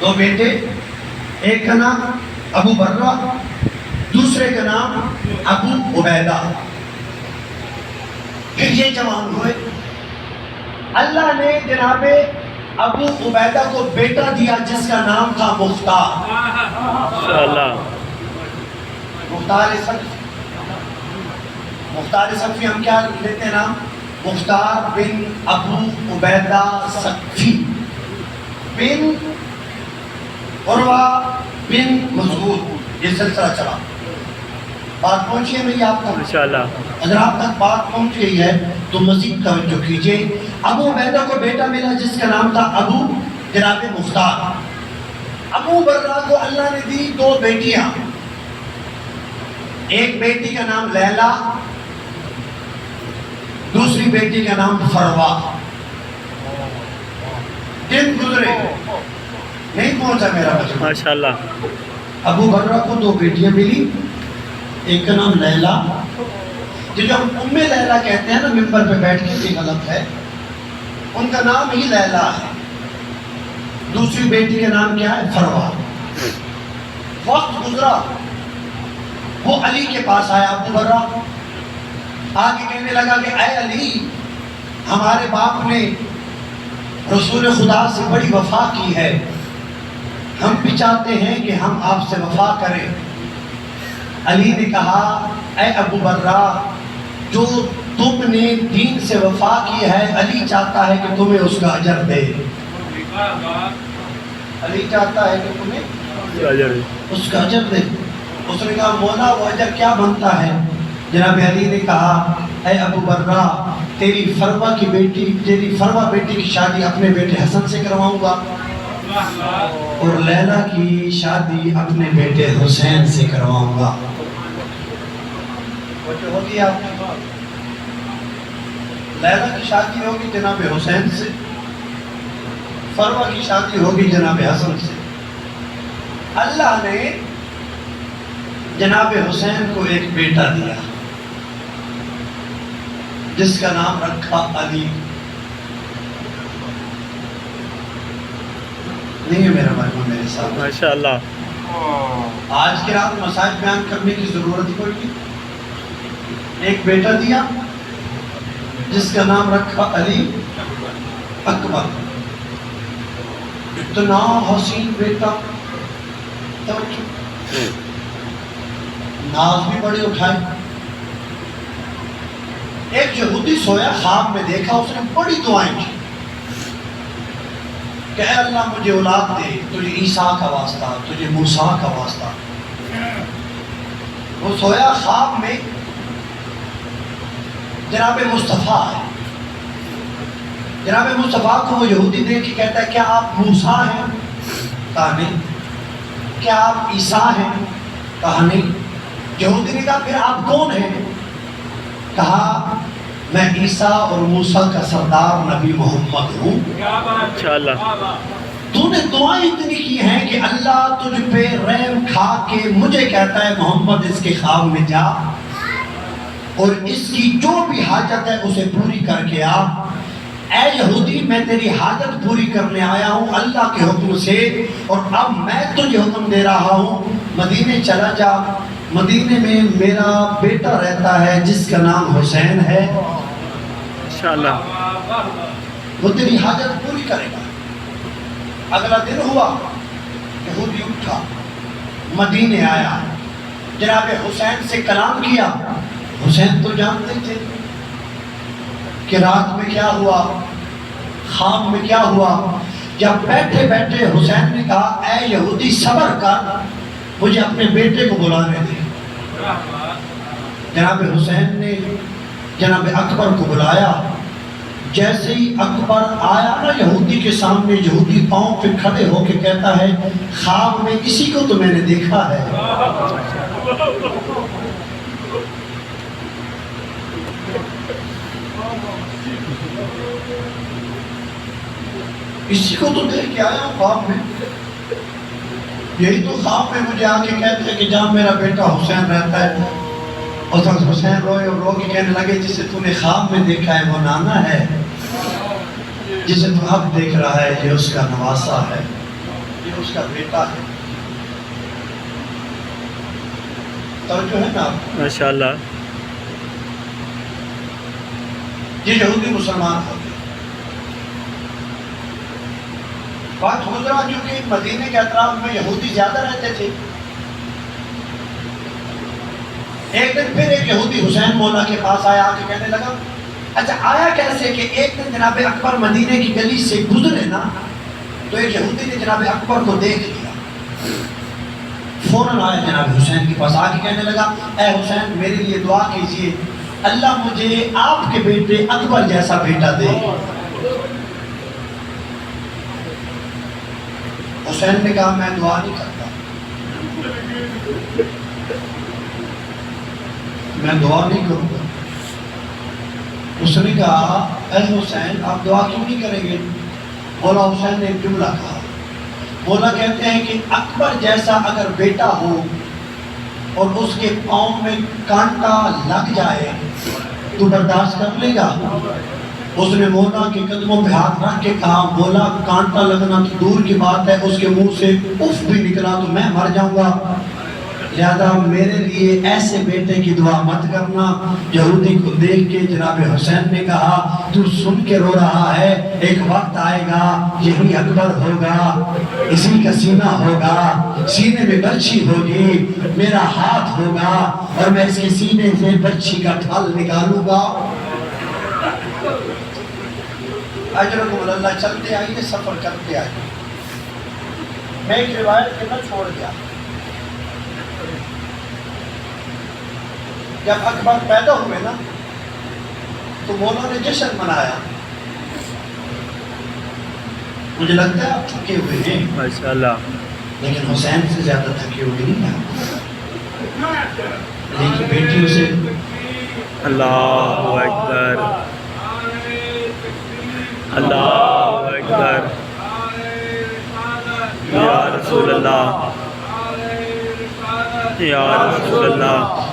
دو بیٹے، ایک کا نام ابو برہ، دوسرے کا نام ابو عبیدہ۔ پھر یہ جوان ہوئے، اللہ نے جناب ابو عبیدہ کو بیٹا دیا جس کا نام تھا مختار۔ مختار سقفی، مختار سقفی ہم کیا لیتے ہیں نام؟ مختار بن ابو عبیدہ سقفی بن عروہ بن مسعود، یہ سلسلہ چلا۔ بات پہنچی ہے میری آپ تک؟ اگر آپ تک بات پہنچ گئی ہے تو مزید توجہ کیجئے۔ ابو عبیدہ کو بیٹا ملا جس کا نام تھا ابو جناب مختار۔ ابو برہ کو اللہ نے دی دو بیٹیاں، ایک بیٹی کا نام لیلا، دوسری بیٹی کا نام فروا۔ دن گزرے، نہیں پہنچا میرا بچہ ماشاءاللہ۔ ابو برہ کو دو بیٹیاں ملی، ایک کا نام لیلا، جو ہم ام لیلا کہتے ہیں نا ممبر پہ بیٹھ کے، بھی غلط ہے، ان کا نام ہی لیلا ہے۔ دوسری بیٹی کا نام کیا ہے؟ فروا۔ وقت گزرا، وہ علی کے پاس آیا ابو برہ، آگے کہنے لگا کہ اے علی، ہمارے باپ نے رسول خدا سے بڑی وفا کی ہے، ہم بھی چاہتے ہیں کہ ہم آپ سے وفا کریں۔ علی نے کہا اے ابو برہ، جو تم نے دین سے وفا کی ہے علی چاہتا ہے کہ تمہیں اس کا اجر دے۔ علی چاہتا ہے کہ تمہیں اس کا اجر دے۔ اس نے کہا مولا وہ اجر کیا بنتا ہے؟ جناب علی نے کہا اے ابو برہ، تیری فروا بیٹی کی شادی اپنے بیٹے حسن سے کرواؤں گا، اور لیلا کی شادی اپنے بیٹے حسین سے کرواؤں گا۔ جو ہوگی آپ کی لیلا کی شادی ہوگی جناب حسین سے، فروا کی شادی ہوگی جناب حسن سے۔ اللہ نے جناب حسین کو ایک بیٹا دیا جس کا نام رکھا علی۔ نہیں ہے میرا بھائی میرے ساتھ؟ ماشاءاللہ۔ آج کی رات مسائل بیان کرنے کی ضرورت ہی کوئی نہیں۔ ایک بیٹا دیا جس کا نام رکھا علی اکبر۔ اتنا حسین بیٹا، ناز بھی بڑے اٹھائے۔ ایک یہودی سویا، خواب میں دیکھا، اس نے بڑی دعائیں کی کہ اے اللہ مجھے اولاد دے، تجھے عیسیٰ کا واسطہ، تجھے موسیٰ کا واسطہ۔ وہ سویا، خواب میں جناب مصطفیٰ ہے۔ جناب مصطفیٰ کو وہ یہودی دیکھ کے کہتا ہے کیا آپ موسیٰ ہیں؟ کہا نہیں۔ کیا آپ عیسیٰ ہیں؟ کہا نہیں۔ یہودی نے کہا پھر آپ کون ہیں؟ کہا میں عیسیٰ اور موسیٰ کا سردار نبی محمد ہوں۔ ماشاءاللہ۔ تو نے دعائیں اتنی کی ہیں کہ اللہ تجھ پہ رحم کھا کے مجھے کہتا ہے محمد اس کے خواب میں جا اور اس کی جو بھی حاجت ہے اسے پوری کر کے آ۔ اے یہودی، میں تیری حاجت پوری کرنے آیا ہوں اللہ کے حکم سے، اور اب میں تجھے حکم دے رہا ہوں مدینے چلا جا۔ مدینے میں میرا بیٹا رہتا ہے جس کا نام حسین ہے، ماشاءاللہ۔ وہ تیری حاجت پوری کرے گا۔ اگلا دن ہوا، یہودی اٹھا، مدینے آیا، جناب حسین سے کلام کیا۔ حسین تو جانتے تھے کہ رات میں کیا ہوا، خواب میں کیا ہوا۔ جب بیٹھے بیٹھے حسین نے کہا اے یہودی صبر کر، مجھے اپنے بیٹے کو بلانے دے۔ جناب حسین نے جناب اکبر کو بلایا۔ جیسے ہی اکبر آیا نا یہودی کے سامنے، یہودی پاؤں پہ کھڑے ہو کے کہتا ہے خواب میں اسی کو تو میں نے دیکھا ہے۔ اسی کو تو دیکھ کے آیا ہوں خواب میں، یہی تو خواب میں مجھے آ کے کہتے ہیں کہ جہاں میرا بیٹا حسین رہتا ہے۔ اور حسین روئے اور رو کے کہنے لگے جسے تو نے خواب میں دیکھا ہے وہ نانا ہے، جسے تو اب دیکھ رہا ہے یہ اس کا نواسا ہے۔ یہ اس کا بیٹا ہے. توجہ ہے نا آپ کو؟ ماشاء اللہ. یہ یہودی مسلمان ہو گئے. بات ہو رہا کیونکہ مدینے کے اطراف میں یہودی زیادہ رہتے تھے. ایک دن پھر ایک یہودی حسین مولا کے پاس آیا آ کے کہنے لگا اچھا آیا کیسے کہ ایک دن جناب اکبر مدینے کی گلی سے گزرے نا تو ایک یہودی نے جناب اکبر کو دیکھ لیا. فوراً آیا جناب حسین کے پاس آ کے کہنے لگا اے حسین میرے لیے دعا کیجئے اللہ مجھے آپ کے بیٹے اکبر جیسا بیٹا دے. حسین نے کہا میں دعا نہیں کرتا, میں دعا نہیں کروں گا. اس نے کہا اے حسین آپ دعا کیوں نہیں کریں گے؟ مولا حسین نے ایک جملہ کہا. مولا کہتے ہیں کہ اکبر جیسا اگر بیٹا ہو اور اس کے پاؤں میں کانٹا لگ جائے تو برداشت کر لے گا؟ اس نے مولا کے قدموں پہ ہاتھ رکھ کے کہا مولا کانٹا لگنا تو دور کی بات ہے, اس کے منہ سے اف بھی نکلا تو میں مر جاؤں گا, لہذا میرے لیے ایسے بیٹے کی دعا مت کرنا. یہودی کو دیکھ کے جناب حسین نے کہا تو سن کے رو رہا ہے, ایک وقت آئے گا یہی اکبر ہوگا, اسی کا سینہ ہوگا, سینے میں برچھی ہوگی, میرا ہاتھ ہوگا اور میں اس کے سینے سے برچھی کا ٹھل نکالوں گا. اجرکم اللہ. چلتے آئیے سفر کرتے آئیے. میں ایک روایت کے نہ چھوڑ گیا. جب اکبر پیدا ہوئے نا تو مولا نے جشن منایا. مجھے لگتا ہے آپ تھکے ہوئے ہیں ماشاء اللہ. لیکن حسین سے زیادہ تھکے ہوئے نہیں ہیں. لیکن بیٹیوں سے اللہ اکبر, اللہ اکبر, یا رسول اللہ, یا رسول اللہ,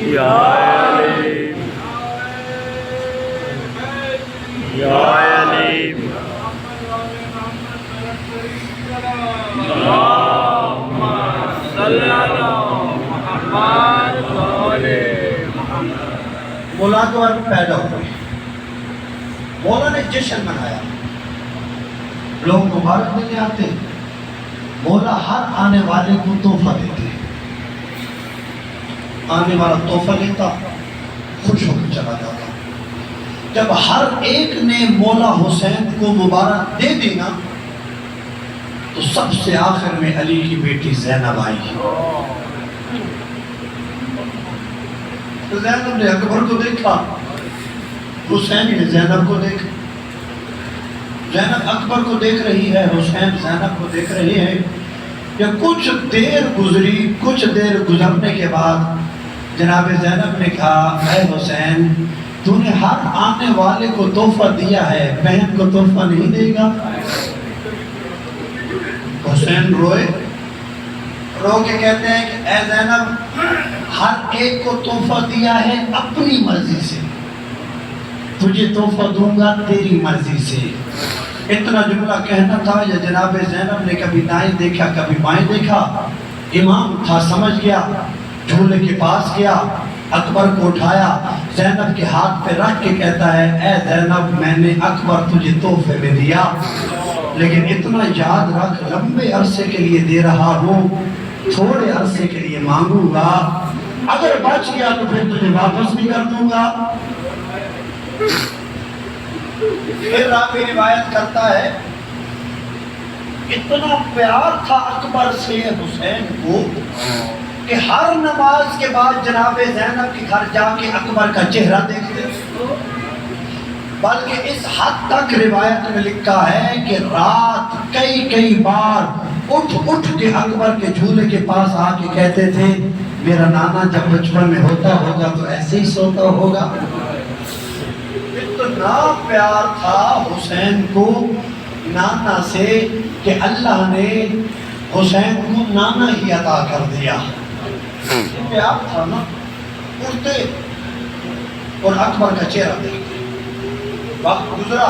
یا علی, یا علی, اللہم صلی علی محمد و علی محمد. مولا کے بعد پیدا ہوئے, مولا نے جشن منایا, لوگ مبارک دینے آتے, مولا ہر آنے والے کو تحفہ دیتے, آنے والا تحفہ لیتا خوش ہو کر چلا جاتا. جب ہر ایک نے مولا حسین کو مبارک دے دینا تو سب سے آخر میں علی کی بیٹی زینب آئی. زینب نے اکبر کو دیکھا, حسین نے زینب کو دیکھا. زینب اکبر کو دیکھ رہی ہے, حسین زینب کو دیکھ رہی ہے. جب کچھ دیر گزری, کچھ دیر گزرنے کے بعد جناب زینب نے کہا اے حسین تو نے ہر آنے والے کو تحفہ دیا ہے, بہن کو تحفہ نہیں دے گا؟ حسین روئے, رو کے کہتے ہیں کہ اے زینب ہر ایک کو تحفہ دیا ہے اپنی مرضی سے, تجھے تحفہ دوں گا تیری مرضی سے. اتنا جملہ کہنا تھا یا جناب زینب نے کبھی دائیں دیکھا کبھی بائیں دیکھا. امام تھا سمجھ گیا, جھولے کے پاس گیا, اکبر کو اٹھایا, زینب کے ہاتھ پہ رکھ کے کہتا ہے اے زینب میں نے اکبر تجھے تحفے میں دیا, لیکن اتنا یاد رکھ لمبے عرصے کے لیے دے رہا ہوں, تھوڑے عرصے کے لیے مانگوں گا, اگر بچ گیا تو پھر تجھے واپس بھی کر دوں گا. پھر راوی روایت کرتا ہے اتنا پیار تھا اکبر سے حسین کو کہ ہر نماز کے بعد جناب زینب کے گھر جا کے اکبر کا چہرہ دیکھتے, بلکہ اس حد تک روایت میں لکھا ہے کہ رات کئی بار اٹھ کے اکبر کے جھولے کے پاس آ کے کہتے تھے میرا نانا جب بچپن میں ہوتا ہوگا تو ایسے ہی سوتا ہوگا. اتنا پیار تھا حسین کو نانا سے کہ اللہ نے حسین کو نانا ہی عطا کر دیا. پیار تھا نا, اٹھتے اور اکبر کا چہرہ دیکھتے. وقت گزرا,